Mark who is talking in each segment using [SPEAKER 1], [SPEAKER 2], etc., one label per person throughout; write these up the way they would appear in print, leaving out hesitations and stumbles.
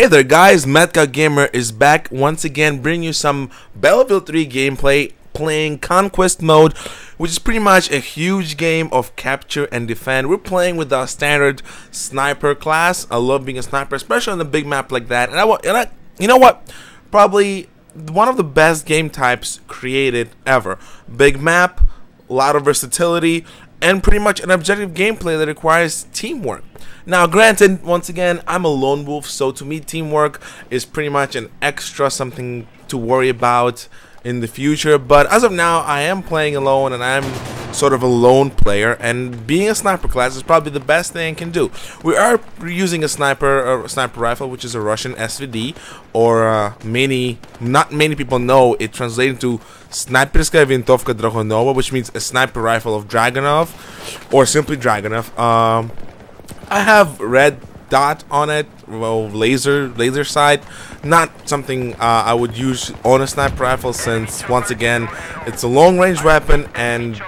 [SPEAKER 1] Hey there guys, Metka Gamer is back once again bringing you some Battlefield 3 gameplay playing Conquest mode, which is pretty much a huge game of capture and defend. We're playing with our standard sniper class. I love being a sniper, especially on a big map like that. You know what? Probably one of the best game types created ever. Big map, a lot of versatility, and pretty much an objective gameplay that requires teamwork. Now granted, once again, I'm a lone wolf, so to me teamwork is pretty much an extra something to worry about in the future, but as of now I am playing alone and I'm sort of a lone player, and being a sniper class is probably the best thing I can do. We are using a sniper rifle, which is a Russian SVD, or not many people know it translates into Snajperska Vintovka Dragonova, which means a sniper rifle of Dragonov, or simply Dragonov. I have red dot on it, well, laser sight. Not something I would use on a sniper rifle, since once again it's a long range weapon, and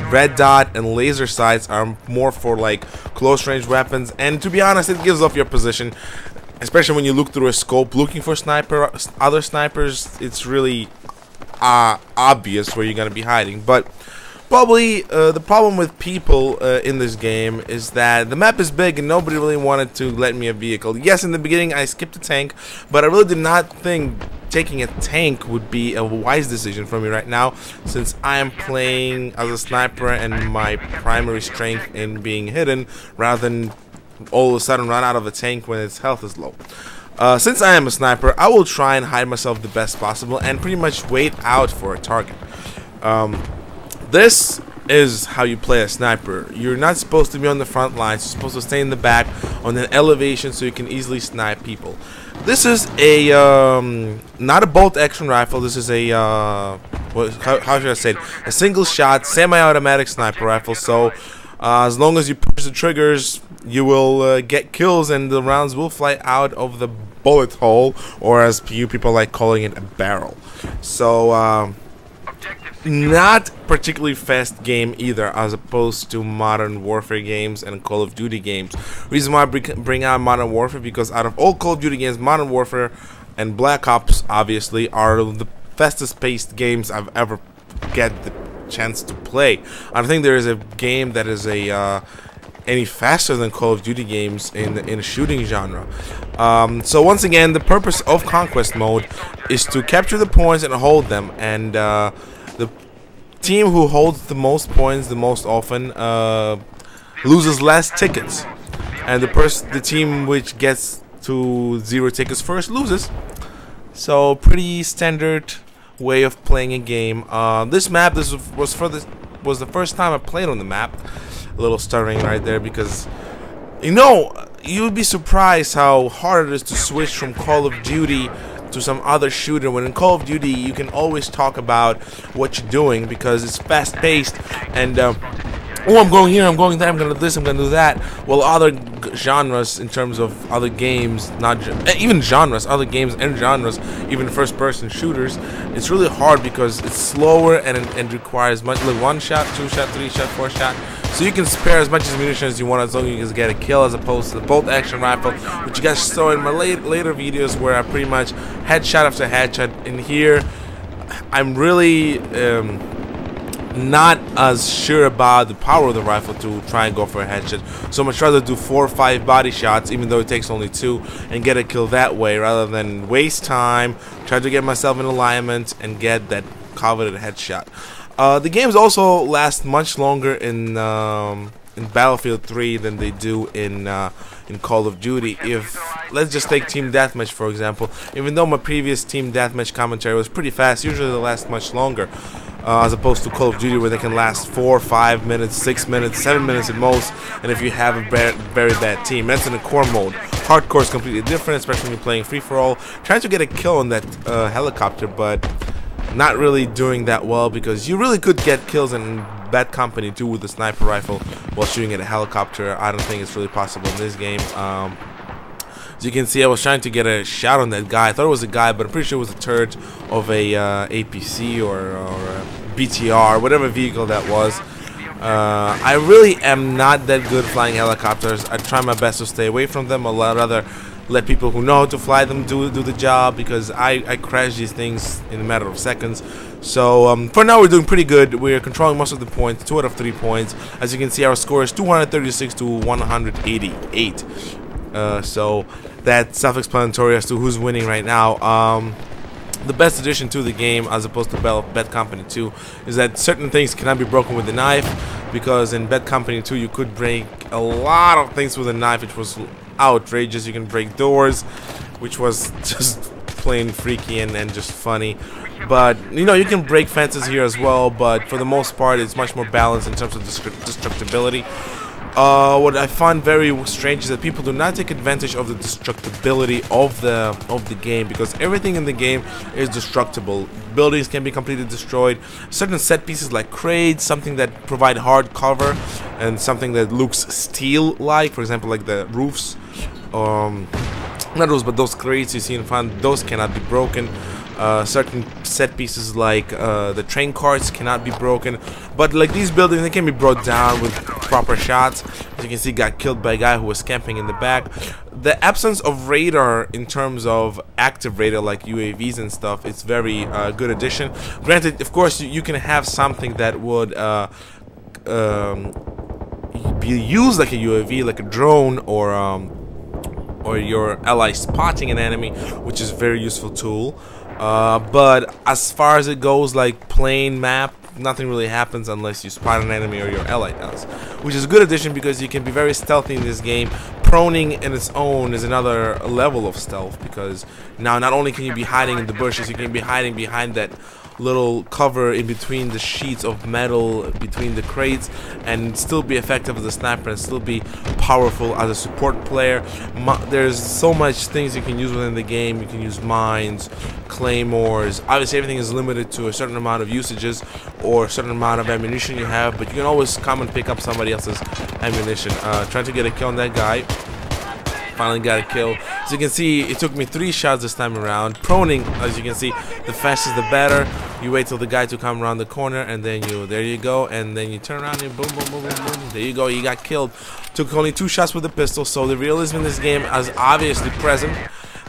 [SPEAKER 1] red dot and laser sights are more for like close range weapons, and to be honest it gives off your position, especially when you look through a scope looking for other snipers. It's really obvious where you're gonna be hiding. But probably the problem with people in this game is that the map is big and nobody really wanted to let me a vehicle. Yes, in the beginning I skipped a tank, but I really did not think taking a tank would be a wise decision for me right now, since I am playing as a sniper and my primary strength in being hidden, rather than all of a sudden run out of a tank when its health is low. Since I am a sniper, I will try and hide myself the best possible and pretty much wait out for a target. This is how you play a sniper. You're not supposed to be on the front lines. You're supposed to stay in the back on an elevation so you can easily snipe people. This is a not a bolt action rifle. This is a how should I say it? A single shot semi-automatic sniper rifle. So as long as you push the triggers, you will get kills and the rounds will fly out of the bullet hole, or as you people like calling it, a barrel. So not particularly fast game either, as opposed to Modern Warfare games and Call of Duty games. Reason why I bring out Modern Warfare, because out of all Call of Duty games, Modern Warfare and Black Ops obviously are the fastest paced games I've ever get the chance to play. I don't think there is a game that is any faster than Call of Duty games in a shooting genre. So once again, the purpose of Conquest mode is to capture the points and hold them, and the team who holds the most points the most often loses less tickets, and the team which gets to 0 tickets first loses. So pretty standard way of playing a game. This map, was the first time I played on the map. A little stuttering right there, because you know, you would be surprised how hard it is to switch from Call of Duty to some other shooter, when in Call of Duty you can always talk about what you're doing because it's fast paced, and oh, I'm going here, I'm going there, I'm gonna do this, I'm gonna do that. Well, other genres, in terms of other games, even genres, other games and genres, even first person shooters, it's really hard because it's slower and requires much, like 1 shot, 2 shot, 3 shot, 4 shot. So you can spare as much ammunition as you want, as long as you can get a kill, as opposed to the bolt action rifle, which you guys saw in my later videos, where I pretty much headshot after headshot. In here, I'm really not as sure about the power of the rifle to try and go for a headshot. So I'm much rather do 4 or 5 body shots, even though it takes only 2, and get a kill that way, rather than waste time, try to get myself in alignment and get that coveted headshot. The games also last much longer in Battlefield 3 than they do in Call of Duty. If let's just take Team Deathmatch for example, even though my previous Team Deathmatch commentary was pretty fast, usually they last much longer, as opposed to Call of Duty, where they can last 4, 5 minutes, 6 minutes, 7 minutes at most, and if you have a very bad team. That's in the core mode. Hardcore is completely different, especially when you're playing free-for-all. Trying to get a kill on that helicopter, but not really doing that well, because you really could get kills in bad company too with the sniper rifle while shooting at a helicopter. I don't think it's really possible in this game. As you can see, I was trying to get a shot on that guy. I thought it was a guy, but I'm pretty sure it was a turret of a APC or a BTR, whatever vehicle that was. I really am not that good flying helicopters. I try my best to stay away from them. I'd rather let people who know how to fly them do the job, because I crash these things in a matter of seconds. So for now we're doing pretty good. We're controlling most of the points, 2 out of 3 points. As you can see, our score is 236 to 188. So that's self-explanatory as to who's winning right now. The best addition to the game, as opposed to Bad Company 2, is that certain things cannot be broken with a knife, because in Bad Company 2 you could break a lot of things with a knife, which was outrageous. You can break doors, which was just plain freaky and just funny. But you know, you can break fences here as well, but for the most part it's much more balanced in terms of destructibility. What I find very strange is that people do not take advantage of the destructibility of the game, because everything in the game is destructible. Buildings can be completely destroyed. Certain set pieces like crates, something that provide hard cover, and something that looks steel-like, for example, like the roofs, not roofs, but those crates you see in front, those cannot be broken. Certain set pieces like the train carts cannot be broken, but like these buildings, they can be brought down with proper shots. As you can see, got killed by a guy who was camping in the back. The absence of radar, in terms of active radar like UAVs and stuff, it's very good addition. Granted, of course, you can have something that would be used like a UAV, like a drone, or your ally spotting an enemy, which is a very useful tool. But as far as it goes, like plain map, nothing really happens unless you spot an enemy or your ally does, which is a good addition because you can be very stealthy in this game. Proning in its own is another level of stealth, because now not only can you be hiding in the bushes, you can be hiding behind that little cover in between the sheets of metal between the crates, and still be effective as a sniper and still be powerful as a support player. There's so much things you can use within the game. You can use mines, claymores. Obviously everything is limited to a certain amount of usages or a certain amount of ammunition you have, but you can always come and pick up somebody else's ammunition. Trying to get a kill on that guy. Finally got a kill. As you can see, it took me 3 shots this time around. Proning, as you can see, the faster the better. You wait till the guy to come around the corner, and then there you go, and then you turn around and boom, boom, boom, boom, boom. There you go, you got killed. Took only 2 shots with the pistol, so the realism in this game is obviously present.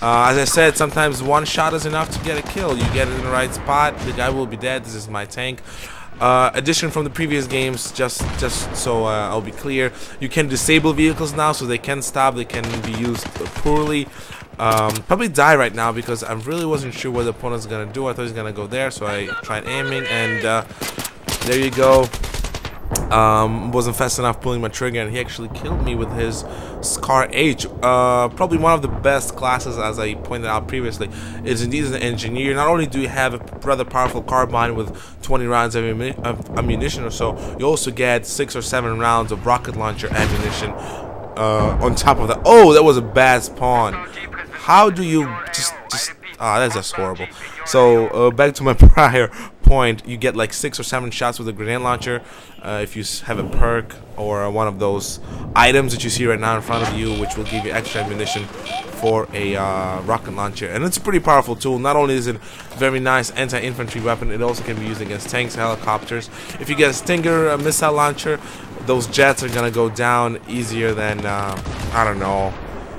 [SPEAKER 1] As I said, sometimes 1 shot is enough to get a kill. You get it in the right spot, the guy will be dead. This is my tank. Addition from the previous games, just so I'll be clear, you can disable vehicles now, so they can stop, they can be used poorly. Probably die right now because I really wasn't sure what the opponent's gonna do. I thought he was gonna go there, so I tried aiming, and there you go. Wasn't fast enough pulling my trigger, and he actually killed me with his Scar H. Probably one of the best classes, as I pointed out previously. Is indeed an engineer. Not only do you have a rather powerful carbine with 20 rounds of ammunition or so, you also get 6 or 7 rounds of rocket launcher ammunition on top of that. Oh, that was a bad spawn. How do you just that's just horrible. So back to my prior point, you get like 6 or 7 shots with a grenade launcher if you have a perk or one of those items that you see right now in front of you, which will give you extra ammunition for a rocket launcher. And it's a pretty powerful tool. Not only is it a very nice anti-infantry weapon, it also can be used against tanks, helicopters. If you get a Stinger missile launcher, those jets are gonna go down easier than I don't know,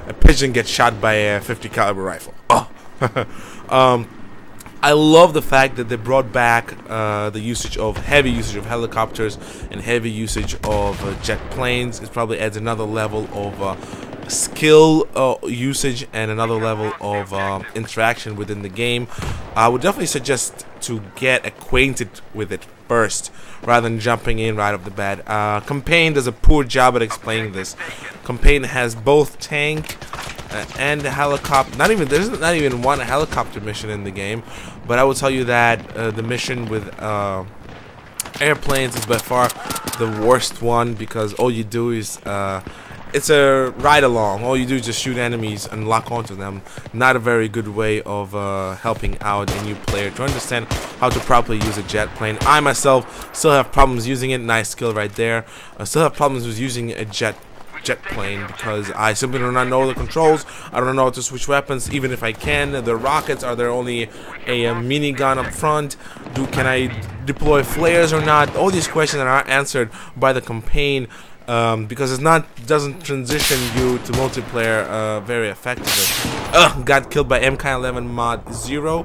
[SPEAKER 1] a pigeon gets shot by a 50 caliber rifle. Oh. I love the fact that they brought back the heavy usage of helicopters and heavy usage of jet planes. It probably adds another level of skill usage and another level of interaction within the game. I would definitely suggest to get acquainted with it first rather than jumping in right off the bat. Campaign does a poor job at explaining this. Campaign has both tank and the helicopter. There's not even one helicopter mission in the game, but I will tell you that the mission with airplanes is by far the worst one, because all you do is it's a ride along. All you do is just shoot enemies and lock onto them. Not a very good way of helping out a new player to understand how to properly use a jet plane. I myself still have problems using it. Nice skill right there. I still have problems with using a jet plane because I simply do not know the controls. I don't know how to switch weapons, even if I can. The rockets, are there only a minigun up front? Can I deploy flares or not? All these questions are answered by the campaign. because doesn't transition you to multiplayer very effectively. Got killed by MK11 mod 0.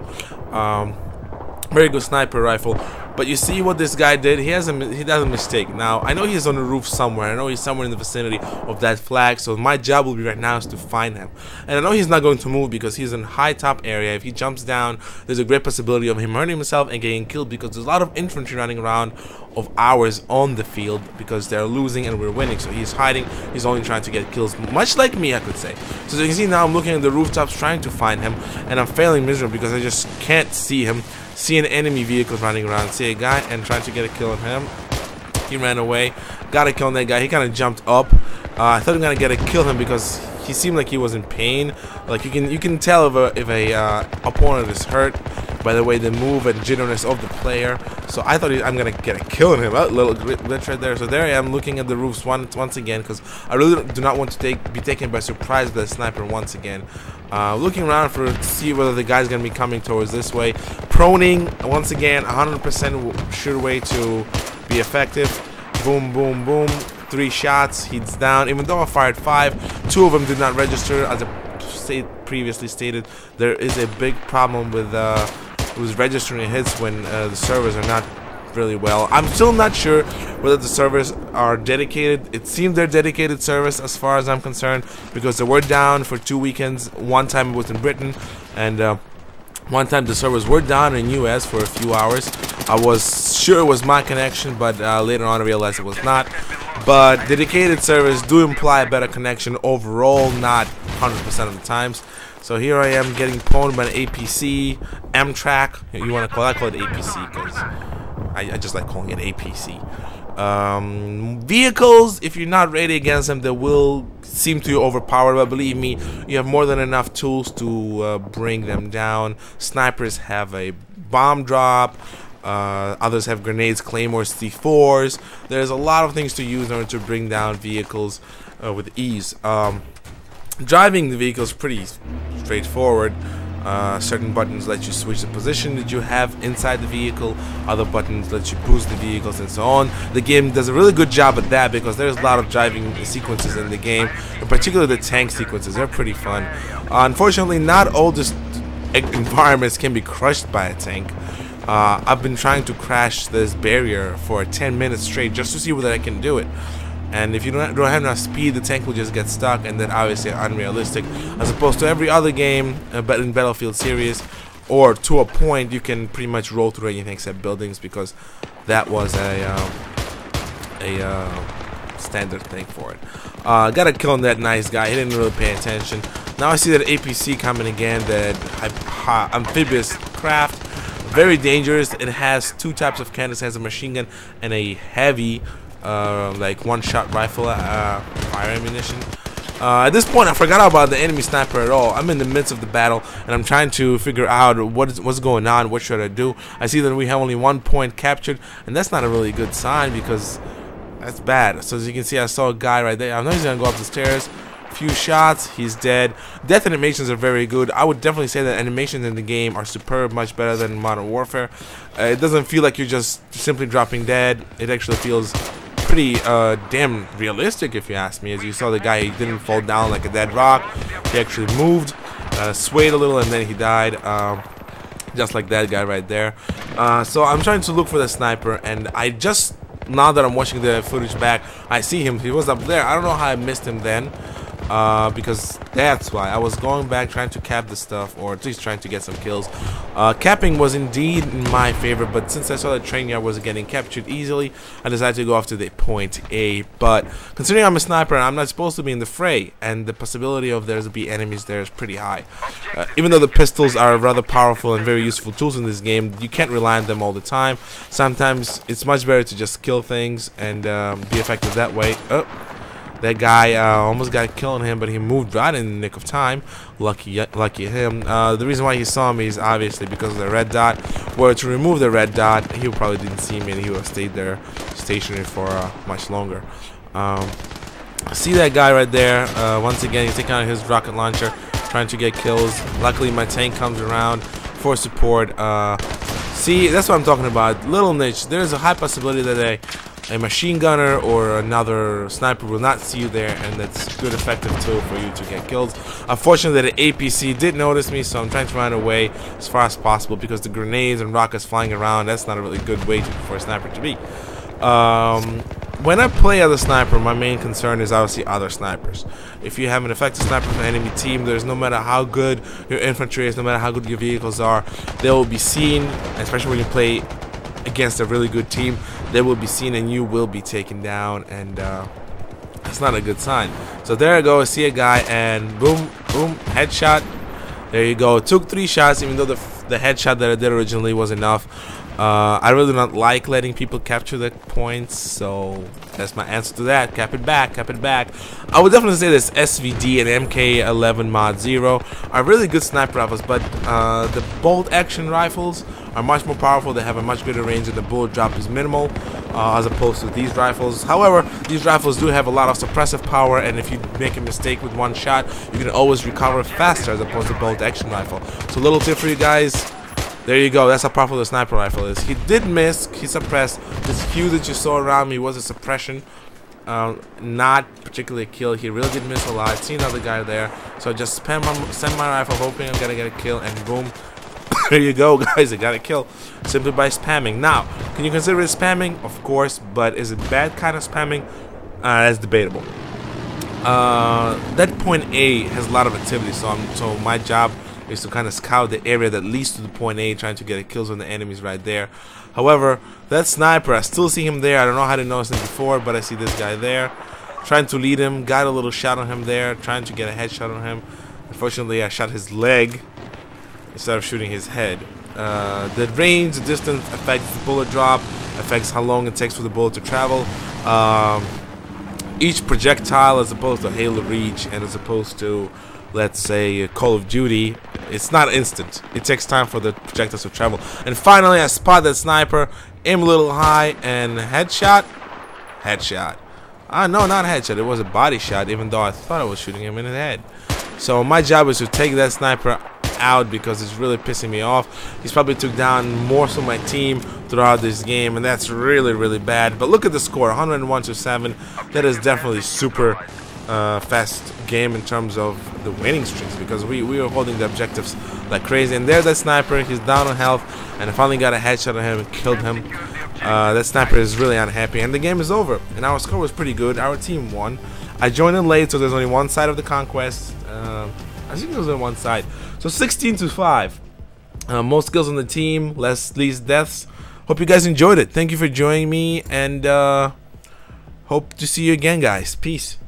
[SPEAKER 1] Very good sniper rifle. But you see what this guy did? He does a mistake. Now, I know he's on the roof somewhere. I know he's somewhere in the vicinity of that flag. So my job will be right now is to find him. And I know he's not going to move because he's in high top area. If he jumps down, there's a great possibility of him hurting himself and getting killed, because there's a lot of infantry running around of ours on the field because they're losing and we're winning. So he's hiding. He's only trying to get kills, much like me, I could say. So as you can see now, I'm looking at the rooftops trying to find him, and I'm failing miserably because I just can't see him. See an enemy vehicle running around, see a guy and trying to get a kill on him. He ran away, got a kill on that guy. He kind of jumped up. I thought I'm gonna get a kill him because he seemed like he was in pain. Like you can tell if a opponent is hurt by the way they move and jitteriness of the player. So I thought I'm gonna get a kill on him. A little glitch right there. So there I am looking at the roofs once again, because I really do not want to be taken by surprise by the sniper once again. Looking around to see whether the guy's gonna be coming towards this way. Proning once again, 100% sure way to be effective. Boom, boom, boom. 3 shots. He's down. Even though I fired 5, 2 of them did not register. As I previously stated, there is a big problem with registering hits when the servers are not really well. I'm still not sure whether the servers are dedicated. It seems they're dedicated servers as far as I'm concerned, because they were down for 2 weekends. One time it was in Britain, and one time the servers were down in US for a few hours. I was sure it was my connection, but later on I realized it was not. But dedicated servers do imply a better connection overall, not 100% of the times. So here I am getting pwned by an APC, M-Track. You want to call it? I call it APC because I just like calling it APC. Vehicles, if you're not ready against them, they will seem to be overpowered, but believe me, you have more than enough tools to bring them down. Snipers have a bomb drop. Others have grenades, claymores, C4s. There's a lot of things to use in order to bring down vehicles with ease. Driving the vehicle is pretty straightforward. Certain buttons let you switch the position that you have inside the vehicle. Other buttons let you boost the vehicles and so on. The game does a really good job at that because there's a lot of driving sequences in the game, in particular the tank sequences. They're pretty fun. Unfortunately, not all the environments can be crushed by a tank. I've been trying to crash this barrier for 10 minutes straight just to see whether I can do it. And if you don't have enough speed, the tank will just get stuck, and then obviously unrealistic. As opposed to every other game but in Battlefield series, or to a point, you can pretty much roll through anything except buildings, because that was a standard thing for it. Got a kill on that nice guy. He didn't really pay attention. Now I see that APC coming again, that amphibious craft. Very dangerous. It has 2 types of cannons. It has a machine gun and a heavy like one-shot rifle fire ammunition. At this point, I forgot about the enemy sniper at all. I'm in the midst of the battle, and I'm trying to figure out what's going on. What should I do? I see that we have only 1 point captured, and that's not a really good sign because that's bad. So as you can see, I saw a guy right there. I know he's gonna go up the stairs. Few shots, he's dead. Death animations are very good. I would definitely say that animations in the game are superb, much better than Modern Warfare. It doesn't feel like you're just simply dropping dead. It actually feels pretty damn realistic, if you ask me. As you saw, the guy, he didn't fall down like a dead rock. He actually moved, swayed a little, and then he died, just like that guy right there. So I'm trying to look for the sniper, and I just, now that I'm watching the footage back, I see him. He was up there. I don't know how I missed him then. Because that's why I was going back trying to cap the stuff, or at least trying to get some kills. Capping was indeed in my favor, but since I saw that train yard was getting captured easily, I decided to go after the point A. But considering I'm a sniper and I'm not supposed to be in the fray, and the possibility of there to be enemies there is pretty high. Even though the pistols are rather powerful and very useful tools in this game, you can't rely on them all the time. Sometimes it's much better to just kill things and be effective that way. That guy almost got a kill on him, but he moved right in the nick of time. Lucky him. The reason why he saw me is obviously because of the red dot. Were to remove the red dot, he probably didn't see me, and he would have stayed there stationary for much longer. See that guy right there? Once again, he's taking out his rocket launcher, trying to get kills. Luckily, my tank comes around for support. See, that's what I'm talking about. Little niche. There's a high possibility that a machine gunner or another sniper will not see you there, and that's a good effective tool for you to get kills. Unfortunately, the APC did notice me, so I'm trying to run away as far as possible because the grenades and rockets flying around, that's not a really good way for a sniper to be. When I play as a sniper, my main concern is obviously other snipers. If you have an effective sniper from the enemy team, there's no matter how good your infantry is, no matter how good your vehicles are, they will be seen, especially when you play against a really good team, they will be seen and you will be taken down, and that's not a good sign. So there I go, I see a guy and boom, boom, headshot. There you go. Took 3 shots, even though the headshot that I did originally was enough. I really do not like letting people capture the points, so that's my answer to that. Cap it back, cap it back. I would definitely say this SVD and MK11 Mod 0 are really good sniper rifles, but the bolt action rifles are much more powerful. They have a much greater range and the bullet drop is minimal as opposed to these rifles. However, these rifles do have a lot of suppressive power, and if you make a mistake with one shot, you can always recover faster as opposed to bolt action rifle. So little tip for you guys. There you go, that's how powerful the sniper rifle is. He did miss, he suppressed. This hue that you saw around me was a suppression, not particularly a kill. He really did miss a lot. I see another guy there, so I just send my rifle hoping I'm gonna get a kill, and boom. There you go, guys, I got a kill simply by spamming. Now, can you consider it spamming? Of course, but is it bad kind of spamming? That's debatable. That point A has a lot of activity, so my job is to kind of scout the area that leads to the point A, trying to get kills on the enemies right there. However, that sniper, I still see him there. I don't know how to notice him before, but I see this guy there, trying to lead him. Got a little shot on him there, trying to get a headshot on him. Unfortunately, I shot his leg instead of shooting his head. The range, the distance affects the bullet drop, affects how long it takes for the bullet to travel. Each projectile, as opposed to Halo Reach and as opposed to, let's say, Call of Duty, it's not instant. It takes time for the projectiles to travel. And finally, I spot that sniper, aim a little high, and headshot. Headshot. No, not headshot. It was a body shot, even though I thought I was shooting him in the head. So my job is to take that sniper out because it's really pissing me off. He's probably took down most of my team throughout this game, and that's really bad. But look at the score, 101-7. That is definitely super fast game in terms of the winning streaks, because we were holding the objectives like crazy. And there's that sniper, he's down on health, and I finally got a headshot on him and killed him. That sniper is really unhappy, and the game is over. And our score was pretty good. Our team won. I joined in late, so there's only one side of the conquest. I think there was on one side. So 16-5. Most kills on the team, least deaths. Hope you guys enjoyed it. Thank you for joining me, and hope to see you again, guys. Peace.